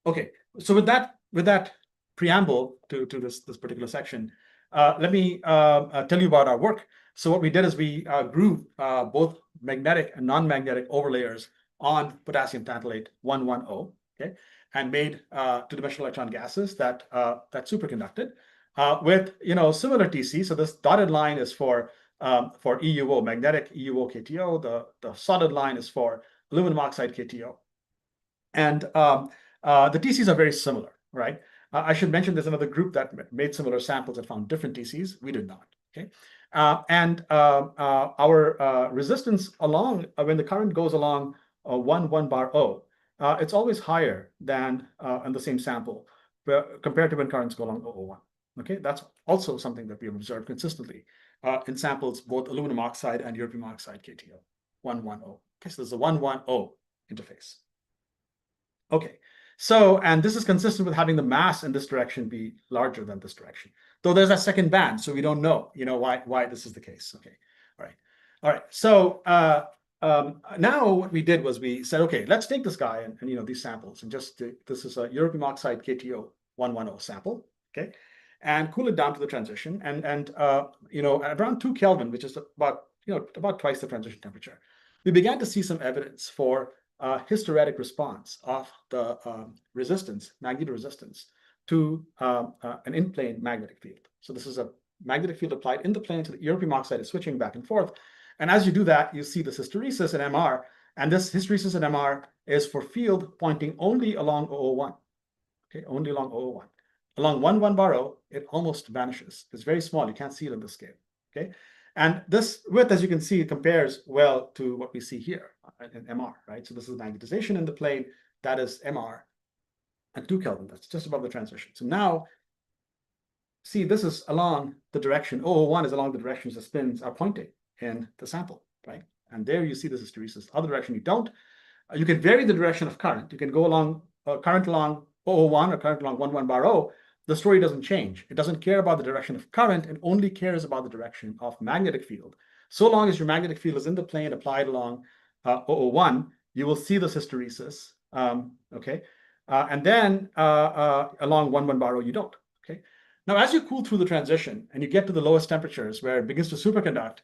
okay, so with that preamble to this particular section, let me tell you about our work. So what we did is we grew both magnetic and non-magnetic overlayers on potassium tantalate 110, okay, and made two-dimensional electron gases that superconducted with similar TC. So this dotted line is for EUO, magnetic EUO KTO. The solid line is for aluminum oxide KTO, and the TCs are very similar, right? I should mention there's another group that made similar samples that found different TCs. We did not. Okay, and our resistance along when the current goes along 1 bar O, it's always higher than in the same sample compared to when currents go along 001. Okay, that's also something that we have observed consistently in samples both aluminum oxide and europium oxide KTO 110. Okay, so there's a 110 interface. Okay, so, and this is consistent with having the mass in this direction be larger than this direction, though there's a second band, so we don't know, why this is the case. Okay, all right. So now what we did was we said, okay, let's take this guy and these samples and just this is a europium oxide KTO 110 sample, okay, and cool it down to the transition, and at around 2 Kelvin, which is about twice the transition temperature, we began to see some evidence for hysteretic response of the resistance, magnetoresistance, to an in-plane magnetic field. So this is a magnetic field applied in the plane, so the europium oxide is switching back and forth. And as you do that, you see this hysteresis in MR, and this hysteresis in MR is for field pointing only along 001. Okay, only along 001. Along 1 bar O, it almost vanishes. It's very small. You can't see it on the scale. Okay, and this width, as you can see, compares well to what we see here in MR, right? So this is magnetization in the plane. That is MR at 2 Kelvin. That's just above the transition. So now, see, this is along the direction. 001 is along the directions the spins are pointing in the sample, right? And there you see this hysteresis. Other direction you don't. You can vary the direction of current. You can go along current along 001 or current along 1 bar O. The story doesn't change. It doesn't care about the direction of current. It only cares about the direction of magnetic field. So long as your magnetic field is in the plane applied along 001, you will see this hysteresis, okay? And then along 1 bar O, you don't, okay? Now, as you cool through the transition and you get to the lowest temperatures where it begins to superconduct,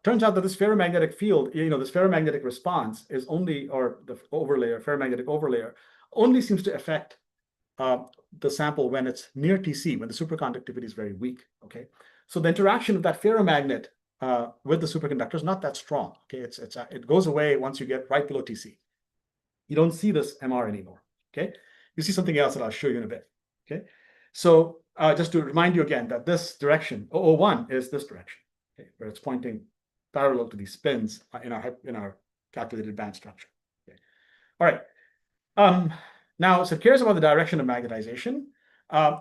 turns out that this ferromagnetic field, this ferromagnetic response is only, or the overlayer, ferromagnetic overlayer, only seems to affect the sample when it's near TC, when the superconductivity is very weak, okay? So the interaction of that ferromagnet with the superconductor is not that strong, okay? It goes away once you get right below TC. You don't see this MR anymore, okay? You see something else that I'll show you in a bit, okay? So just to remind you again that this direction, 001, is this direction, okay, where it's pointing parallel to these spins in our calculated band structure, okay? All right. Now, so it cares about the direction of magnetization.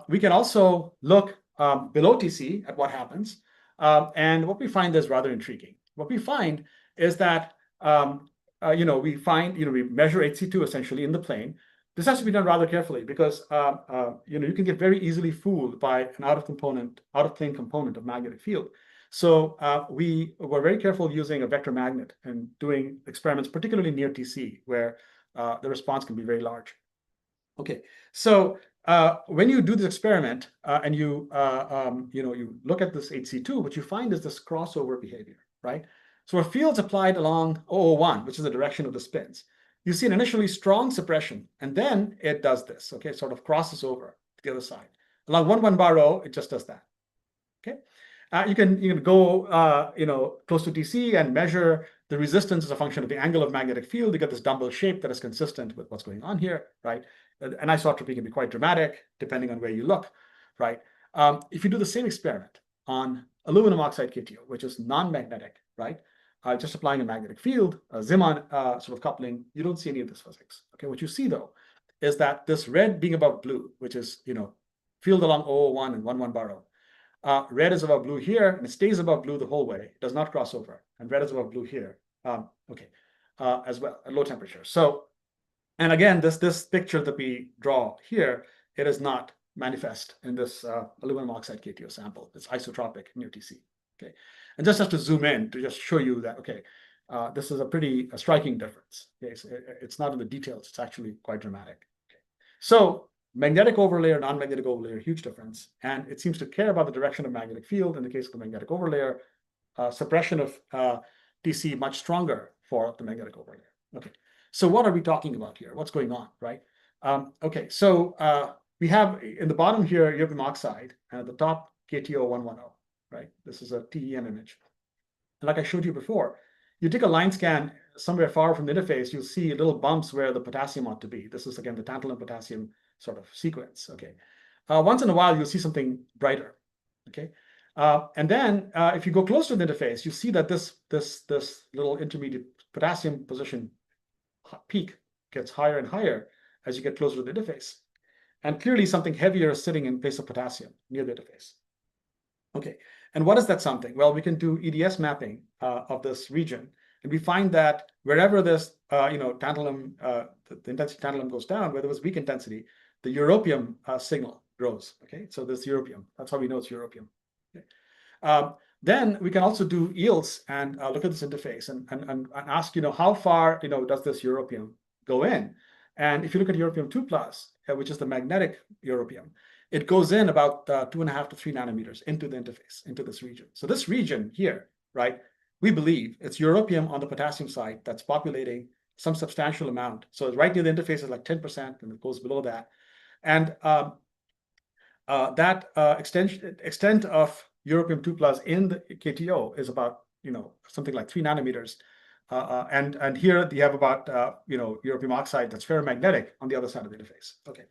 We can also look below TC at what happens. And what we find is rather intriguing. What we find is that, we measure HC2 essentially in the plane. This has to be done rather carefully because, you can get very easily fooled by an out-of-plane component of magnetic field. So we were very careful using a vector magnet and doing experiments, particularly near TC, where the response can be very large. Okay, so when you do this experiment and you look at this HC2, what you find is this crossover behavior, right? So a field's applied along 001, which is the direction of the spins. You see an initially strong suppression, and then it does this, okay? It sort of crosses over to the other side. Along 1 bar O, it just does that, okay? You can go close to TC and measure the resistance as a function of the angle of magnetic field. You get this dumbbell shape that is consistent with what's going on here, right? Anisotropy can be quite dramatic depending on where you look, right? If you do the same experiment on aluminum oxide KTO, which is non-magnetic, right? Just applying a magnetic field, a Zeeman sort of coupling, you don't see any of this physics. Okay, what you see though is that this red being above blue, which is field along 001 and 1 bar O, red is above blue here, and it stays above blue the whole way. It does not cross over, and red is above blue here, as well at low temperature. So, and again, this picture that we draw here, it is not manifest in this aluminum oxide KTO sample. It's isotropic near TC. Okay, and just have to zoom in to just show you that. Okay, this is a striking difference. Okay, so it's not in the details. It's actually quite dramatic. Okay. So magnetic overlayer, non-magnetic overlayer, huge difference. And it seems to care about the direction of magnetic field. In the case of the magnetic overlayer, suppression of TC much stronger for the magnetic overlayer. Okay, so what are we talking about here? What's going on, right? Okay, so we have in the bottom here uranium oxide, and at the top KTO 110, right? This is a TEM image. And like I showed you before, you take a line scan somewhere far from the interface, you'll see little bumps where the potassium ought to be. This is again the tantalum potassium sort of sequence. Okay, once in a while you'll see something brighter. Okay, and then if you go close to the interface, you see that this little intermediate potassium position peak gets higher and higher as you get closer to the interface. And clearly something heavier is sitting in place of potassium near the interface. Okay, and what is that something? Well, we can do EDS mapping of this region, and we find that wherever this, tantalum, the intensity of tantalum goes down, where there was weak intensity, the europium signal grows. Okay, so this europium, that's how we know it's europium. Okay. Then we can also do yields and look at this interface and ask, how far, does this europium go in? And if you look at europium 2+, which is the magnetic europium, it goes in about 2.5 to 3 nanometers into the interface, into this region. So this region here, right, we believe it's europium on the potassium side that's populating some substantial amount. So right near the interface is like 10%, and it goes below that. And that extent of europium 2+ in the KTO is about, something like 3 nanometers. And here you have about, europium oxide that's ferromagnetic on the other side of the interface. Okay.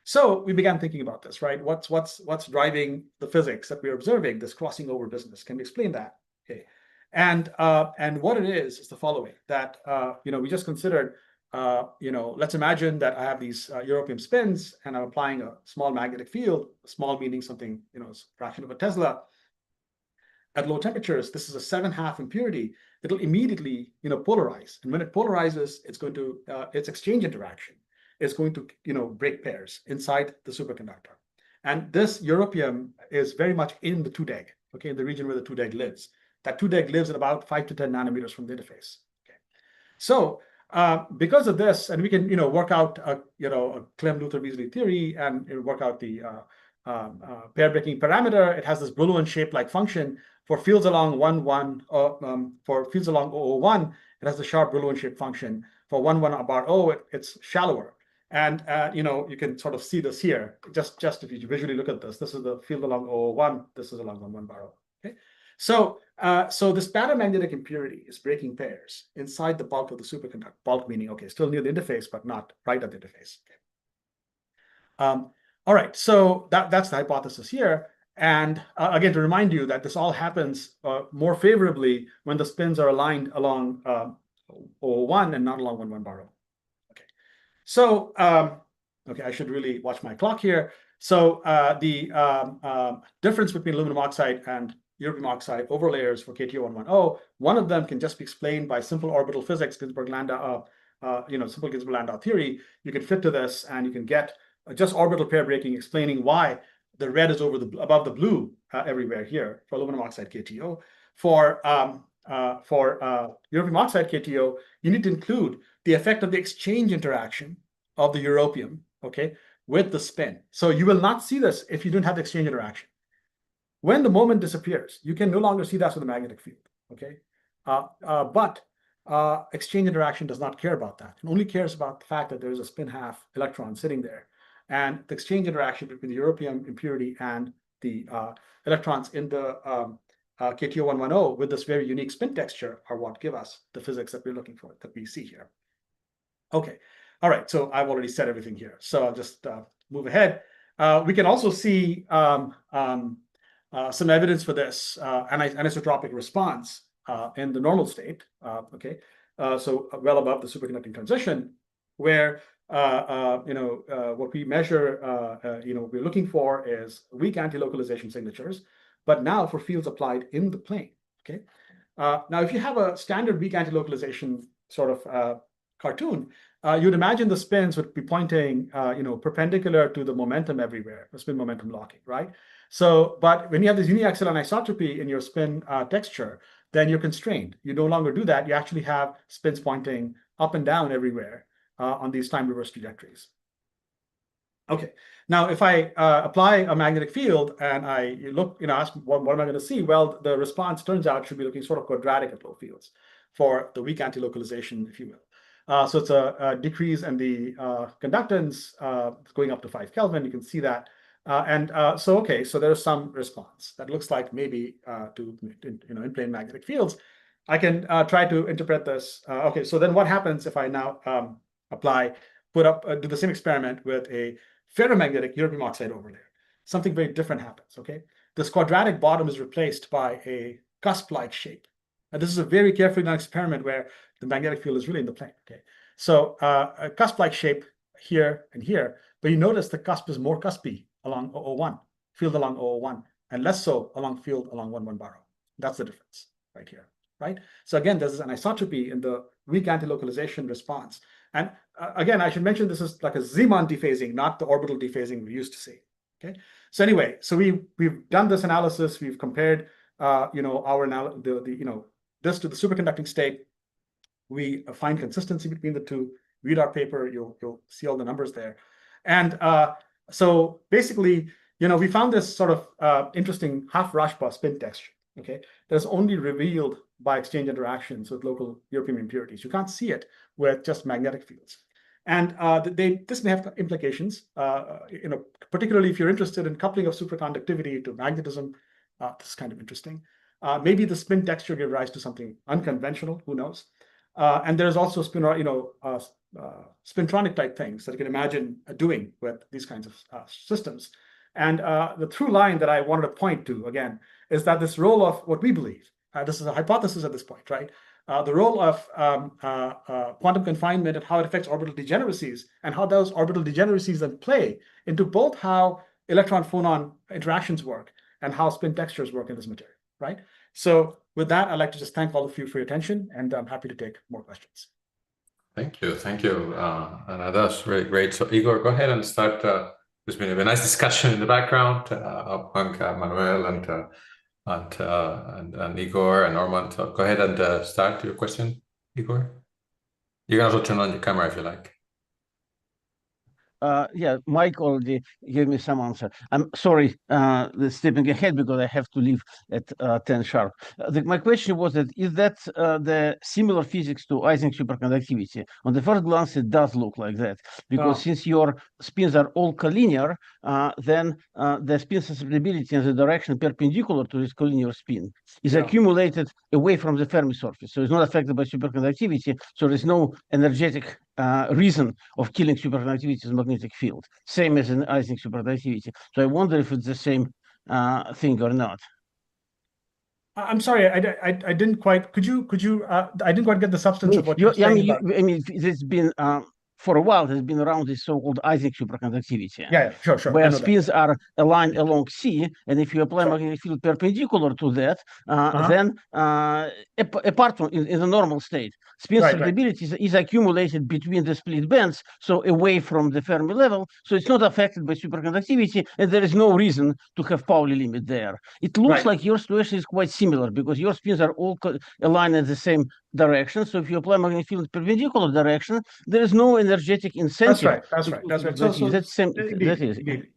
So we began thinking about this, right? What's driving the physics that we're observing, this crossing over business? Can we explain that? Okay. And what it is the following, that, we just considered, let's imagine that I have these europium spins and I'm applying a small magnetic field, small meaning something, a fraction of a Tesla. At low temperatures, this is a 7.5 impurity. It'll immediately, polarize. And when it polarizes, it's going to, its exchange interaction is going to, break pairs inside the superconductor. And this europium is very much in the 2-deg, okay, in the region where the 2-deg lives. That 2-deg lives at about 5 to 10 nanometers from the interface. Okay. So because of this, and we can, work out, a Clem-Luther-Beasley theory and work out the pair breaking parameter. It has this Brillouin shape-like function for fields along 1,1, for fields along 001, it has the sharp Brillouin shape function. For 1,1 bar O, it's shallower. And you can sort of see this here. Just if you visually look at this, this is the field along 001, this is along 1,1 bar O. Okay, so this paramagnetic impurity is breaking pairs inside the bulk of the superconductor. Bulk meaning, okay, still near the interface, but not right at the interface. Okay. All right, so that's the hypothesis here. And again, to remind you that this all happens more favorably when the spins are aligned along 001 and not along 1,1 bar O. Okay, so okay, I should really watch my clock here. So the difference between aluminum oxide and europium oxide overlayers for KTO 110, one of them can just be explained by simple orbital physics, Ginzburg-Landau, simple Ginzburg-Landau theory. You can fit to this, and you can get just orbital pair breaking, explaining why the red is above the blue everywhere here for aluminum oxide KTO. For europium oxide KTO, you need to include the effect of the exchange interaction of the europium, okay, with the spin. So you will not see this if you don't have the exchange interaction. When the moment disappears, you can no longer see that with the magnetic field, okay? But exchange interaction does not care about that. It only cares about the fact that there is a spin half electron sitting there. And the exchange interaction between the europium impurity and the electrons in the KTO 110 with this very unique spin texture are what give us the physics that we're looking for, that we see here. Okay, all right, so I've already said everything here. So I'll just move ahead. We can also see some evidence for this anisotropic response in the normal state, okay? So well above the superconducting transition, where what we measure, we're looking for is weak anti-localization signatures, but now for fields applied in the plane, okay? Now, if you have a standard weak anti-localization sort of cartoon, you'd imagine the spins would be pointing, perpendicular to the momentum everywhere, the spin momentum locking, right? So, but when you have this uniaxial anisotropy in your spin texture, then you're constrained. You no longer do that. You actually have spins pointing up and down everywhere on these time reverse trajectories. Okay. Now, if I apply a magnetic field and I look, ask what am I going to see? Well, the response turns out should be looking sort of quadratic at low fields for the weak anti-localization, if you will. So it's a decrease in the conductance going up to 5 Kelvin. You can see that. So there's some response that looks like maybe in plane magnetic fields. I can try to interpret this. Okay, so then what happens if I now do the same experiment with a ferromagnetic europium oxide overlay? Something very different happens, okay? This quadratic bottom is replaced by a cusp-like shape. And this is a very carefully done experiment where the magnetic field is really in the plane, okay? So a cusp-like shape here and here, but you notice the cusp is more cuspy along 001, field along 001, and less so along field along 11 bar. That's the difference right here, right? So again, there's an anisotropy in the weak anti-localization response. And again, I should mention this is like a Zeeman dephasing, not the orbital dephasing we used to see. Okay. So anyway, so we've done this analysis. We've compared, this to the superconducting state. We find consistency between the two. Read our paper. You'll see all the numbers there. And so basically, we found this sort of interesting half-Rashba spin texture. Okay, that's only revealed by exchange interactions with local europium impurities. You can't see it with just magnetic fields. And this may have implications, particularly if you're interested in coupling of superconductivity to magnetism. This is kind of interesting. Maybe the spin texture gave rise to something unconventional, who knows? And there's also spintronic type things that you can imagine doing with these kinds of systems. And the through line that I wanted to point to, again, is that this role of what we believe, this is a hypothesis at this point, right? The role of quantum confinement and how it affects orbital degeneracies, and how those orbital degeneracies then play into both how electron-phonon interactions work and how spin textures work in this material, right? So with that, I'd like to just thank all of you for your attention, and I'm happy to take more questions. Thank you. And that's really great. So Igor, go ahead and start. There's been a nice discussion in the background among Manuel and Igor and Norman. So go ahead and start your question, Igor. You can also turn on your camera if you like. Yeah, Mike already gave me some answer. I'm sorry, stepping ahead because I have to leave at 10 sharp. My question was that is that the similar physics to Ising superconductivity? On the first glance, it does look like that, because since your spins are all collinear, then the spin susceptibility in the direction perpendicular to this collinear spin is accumulated away from the Fermi surface. So it's not affected by superconductivity. So there's no energetic reason of killing superconductivity's magnetic field, same as in Ising superconductivity. So I wonder if it's the same thing or not. I'm sorry, I didn't quite. Could you? I didn't quite get the substance of what you're saying. I mean, it's been for a while. There's been around this so-called Ising superconductive. Yeah, sure. Where spins are aligned along C, and if you apply magnetic field perpendicular to that, then apart from in the normal state, spin susceptibility is accumulated between the split bands, so away from the Fermi level. So it's not affected by superconductivity, and there is no reason to have Pauli limit there. It looks like your situation is quite similar because your spins are all aligned in the same direction. So if you apply magnetic field in perpendicular direction, there is no energetic incentive. That's right.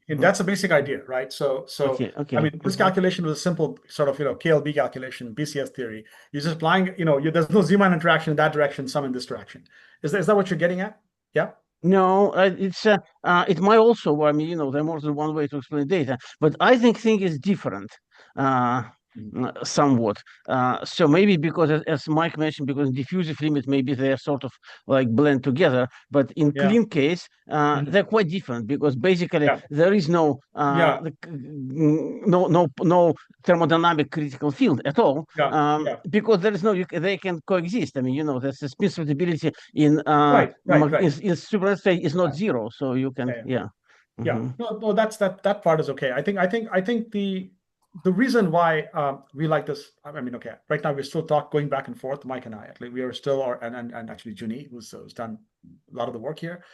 That's a basic idea, right? So I mean, this calculation was a simple sort of KLB calculation, BCS theory. You're just applying, there's no Zeeman interaction in that direction, some in this direction. Is that what you're getting at? Yeah. No, it's it might also. I mean, there are more than one way to explain data, but I think thing is different. Somewhat. So maybe because, as Mike mentioned, because diffusive limit, maybe they're sort of like blend together. But in clean case, they're quite different because basically there is no thermodynamic critical field at all. Because there is they can coexist. I mean, the spin susceptibility in super state is not zero, so you can No, that part is okay. I think the reason why we like this, I mean, right now we're still going back and forth, Mike and I. We are still, and actually Juni, who's done a lot of the work here.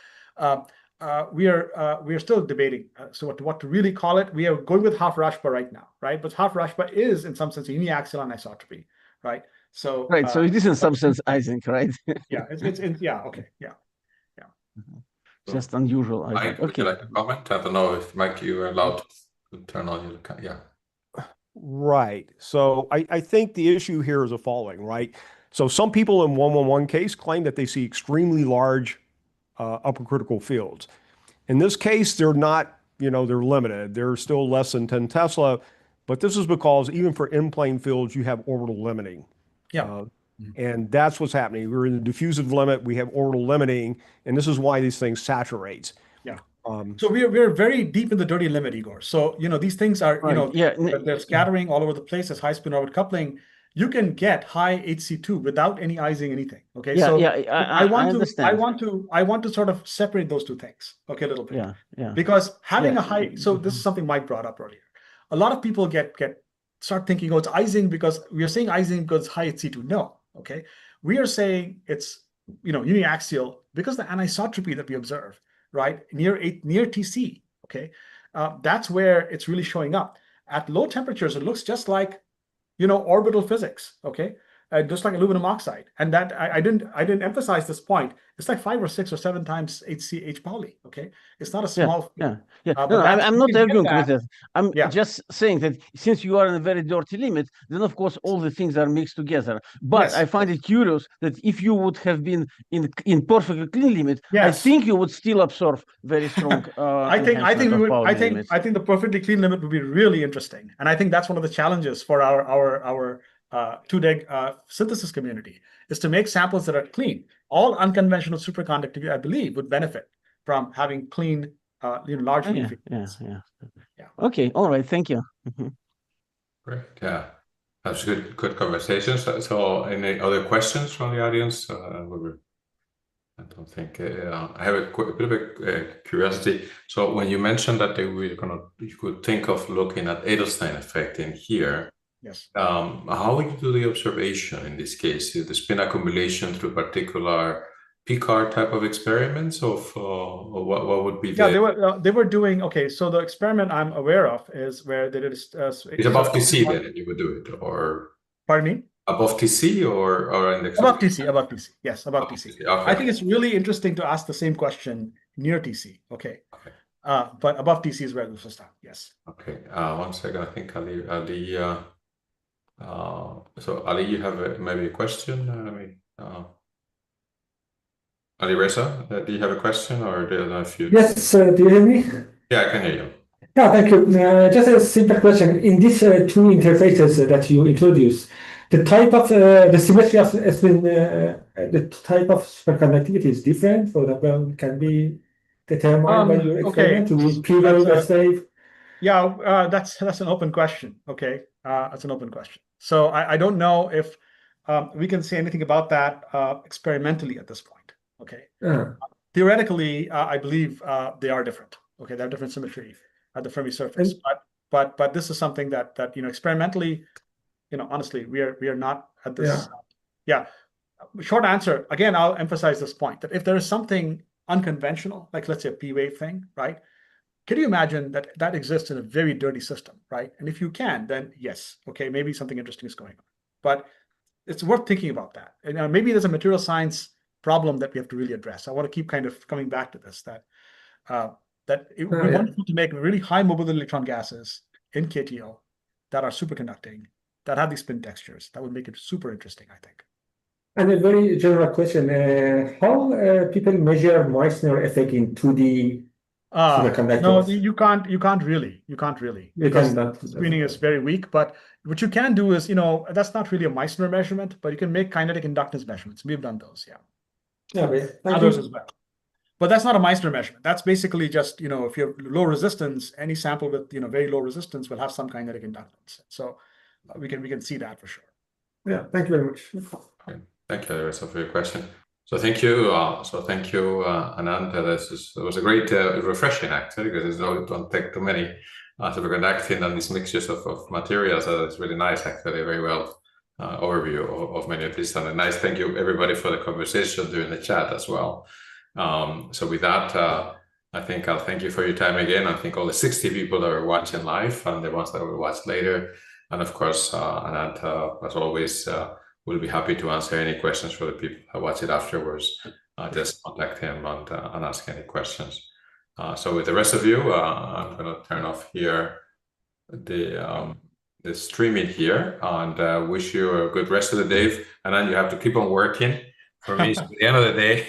We are still debating. So what to really call it? We are going with half Rashba right now, right? But half Rashba is in some sense a uniaxial anisotropy, right? So so it is in some sense Ising, right? Okay. just unusual. I Mike, think. would Okay. you like to comment? I don't know if, Mike, you are allowed to turn on your camera. Yeah. Right. So I think the issue here is the following, right? So some people in 111 case claim that they see extremely large upper critical fields. In this case, they're not, they're limited. They're still less than 10 Tesla, but this is because even for in-plane fields, you have orbital limiting. Yeah. And that's what's happening. We're in the diffusive limit, we have orbital limiting, and this is why these things saturate. Yeah. So we're very deep in the dirty limit, Igor. So, these things are, Right. they're scattering all over the place as high spin orbit coupling. You can get high HC2 without any icing anything. Okay. Yeah, so yeah, I I understand. want to sort of separate those two things. Okay, a little bit. Yeah, yeah. Because having Yeah. a high, so this is something Mike brought up earlier. A lot of people start thinking, oh, it's icing because we are saying icing because it's high HC2. No. Okay. We are saying it's, uniaxial because the anisotropy that we observe, right, near TC. Okay. That's where it's really showing up. At low temperatures, it looks just like, orbital physics, okay, just like aluminum oxide. And that I didn't emphasize this point. It's like 5 or 6 or 7 times H Pauli, okay. It's not a small. Yeah. No, but I'm not arguing that. with that. I'm Yeah. just saying that since you are in a very dirty limit, then of course all the things are mixed together. But Yes. I find it curious that if you would have been in perfectly clean limit, Yes. I think you would still absorb very strong. I think the perfectly clean limit would be really interesting, and I think that's one of the challenges for our 2-deg synthesis community is to make samples that are clean. All unconventional superconductivity, I believe, would benefit from having clean, large. Yeah. Okay. All right. Thank you. Great. Yeah. That's good conversation. So any other questions from the audience? I don't think I have a bit of a curiosity. So when you mentioned that you could think of looking at Edelstein effect in here. Yes. How would you do the observation in this case? Is the spin accumulation through particular PCAR type of experiments, or what would be? They were doing. Okay, so the experiment I'm aware of is where they did. It's above TC then you would do it, or pardon me? Above TC or in the above TC? Yes, above TC. Okay. I think it's really interesting to ask the same question near TC. Okay. But above TC is where this was done. Yes. Okay. 1 second. I think Ali. So Ali, you have maybe a question? Ali Reza, do you have a question, or do you know if you? Yes, do you hear me? Yeah, I can hear you. Yeah, thank you. Just a simple question. In these 2 interfaces that you introduced, the type of the symmetry of spin, the type of superconductivity is different. For example, can be determined by your experiment to be p-value safe. Yeah, that's an open question. Okay, that's an open question. So I don't know if we can say anything about that experimentally at this point. Okay. Theoretically, I believe they are different. Okay, they have different symmetry at the Fermi surface. But this is something that experimentally, honestly, we are not at this. Short answer. Again, I'll emphasize this point that if there is something unconventional, like let's say a P-wave thing, right? Can you imagine that exists in a very dirty system, right? And if you can, then yes, okay, maybe something interesting is going on. But it's worth thinking about that. And maybe there's a material science problem that we have to really address. I want to keep kind of coming back to this, that we want to make really high mobility electron gases in KTO that are superconducting, that have these spin textures. That would make it super interesting, I think. And a very general question: how people measure Meissner effect in 2D superconductors? No, you can't really. Because screening is very weak. But what you can do is, that's not really a Meissner measurement, but you can make kinetic inductance measurements. We've done those, yeah. Others as well. But that's not a Meissner measurement. That's basically just, if you have low resistance, any sample with, very low resistance will have some kinetic inductance. So we can see that for sure. Yeah, thank you very much. Okay. Thank you, Reza, for your question. So thank you, Anand. It was a great, refreshing actually, because it don't take too many superconducting and these mixtures of materials. It's really nice, actually, very well overview of many of these. And a nice thank you everybody for the conversation during the chat as well. So with that, I think I'll thank you for your time again. I think all the 60 people that are watching live and the ones that will watch later. And of course, Anand, as always, we'll be happy to answer any questions for the people that watch it afterwards. just contact him and ask any questions. So with the rest of you, I'm going to turn off here the streaming here, and wish you a good rest of the day. And then you have to keep on working. For me, it's the end of the day.